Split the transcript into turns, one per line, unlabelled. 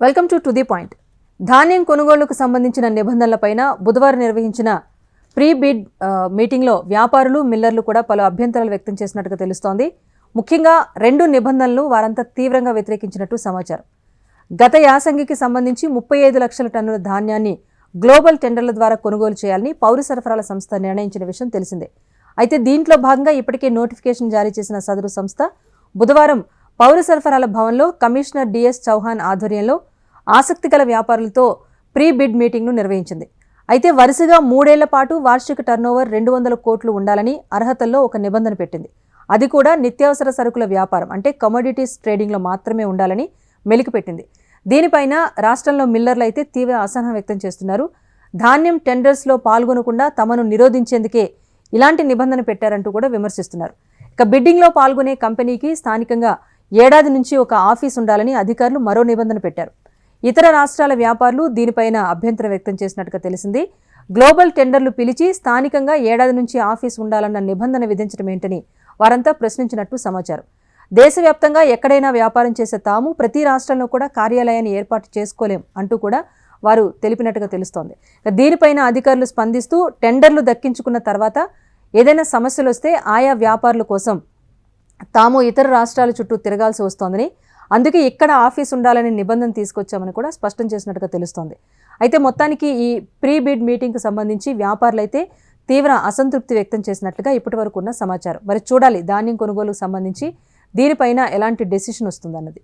Welcome to the point. ధాన్యం కొనుగోలుకు సంబంధించిన నిబంధనలపైన బుధవారం నిర్వహించిన ప్రీ బిడ్ మీటింగ్లో వ్యాపారులు మిల్లర్లు కూడా పలు అభ్యంతరాలు వ్యక్తం చేసినట్టుగా తెలుస్తోంది. ముఖ్యంగా రెండు నిబంధనలు వారంతా తీవ్రంగా వ్యతిరేకించినట్టు సమాచారం. గత యాసంగికి సంబంధించి 35 లక్షల టన్నుల ధాన్యాన్ని గ్లోబల్ టెండర్ల ద్వారా కొనుగోలు చేయాలని పౌర సరఫరాల సంస్థ నిర్ణయించిన విషయం తెలిసిందే. అయితే దీంట్లో భాగంగా ఇప్పటికే నోటిఫికేషన్ జారీ చేసిన సదరు సంస్థ బుధవారం పౌర సరఫరాల భవన్లో కమిషనర్ డిఎస్ చౌహాన్ ఆధ్వర్యంలో ఆసక్తి గల వ్యాపారులతో ప్రీ బిడ్ మీటింగ్ను నిర్వహించింది. అయితే వరుసగా 3 ఏళ్ల పాటు వార్షిక టర్నోవర్ 200 కోట్లు ఉండాలని అర్హతల్లో ఒక నిబంధన పెట్టింది. అది కూడా నిత్యావసర సరుకుల వ్యాపారం అంటే కమోడిటీస్ ట్రేడింగ్లో మాత్రమే ఉండాలని మెలికిపెట్టింది. దీనిపైన రాష్ట్రంలో మిల్లర్లు అయితే తీవ్ర అసహనం వ్యక్తం చేస్తున్నారు. ధాన్యం టెండర్స్లో పాల్గొనకుండా తమను నిరోధించేందుకే ఇలాంటి నిబంధన పెట్టారంటూ కూడా విమర్శిస్తున్నారు. ఇక బిడ్డింగ్లో పాల్గొనే కంపెనీకి స్థానికంగా ఏడాది నుంచి ఒక ఆఫీస్ ఉండాలని అధికారులు మరో నిబంధన పెట్టారు. ఇతర రాష్ట్రాల వ్యాపారులు దీనిపైన అభ్యంతరం వ్యక్తం చేసినట్టుగా తెలిసింది. గ్లోబల్ టెండర్లు పిలిచి స్థానికంగా ఏడాది నుంచి ఆఫీస్ ఉండాలన్న నిబంధన విధించడం ఏంటని వారంతా ప్రశ్నించినట్టు సమాచారం. దేశవ్యాప్తంగా ఎక్కడైనా వ్యాపారం చేసే తాము ప్రతి రాష్ట్రంలో కూడా కార్యాలయాన్ని ఏర్పాటు చేసుకోలేం అంటూ కూడా వారు తెలిపినట్టుగా తెలుస్తోంది. దీనిపైన అధికారులు స్పందిస్తూ టెండర్లు దక్కించుకున్న తర్వాత ఏదైనా సమస్యలు వస్తే ఆయా వ్యాపారుల కోసం తాము ఇతర రాష్ట్రాల చుట్టూ తిరగాల్సి వస్తోందని, అందుకే ఇక్కడ ఆఫీస్ ఉండాలని నిబంధన తీసుకొచ్చామని కూడా స్పష్టం చేసినట్టుగా తెలుస్తోంది. అయితే మొత్తానికి ఈ ప్రీ బిడ్ మీటింగ్కి సంబంధించి వ్యాపారులు అయితే తీవ్ర అసంతృప్తి వ్యక్తం చేసినట్లుగా ఇప్పటి వరకు ఉన్న సమాచారం. మరి చూడాలి ధాన్యం కొనుగోలుకు సంబంధించి దీనిపైన ఎలాంటి డెసిషన్ వస్తుందన్నది.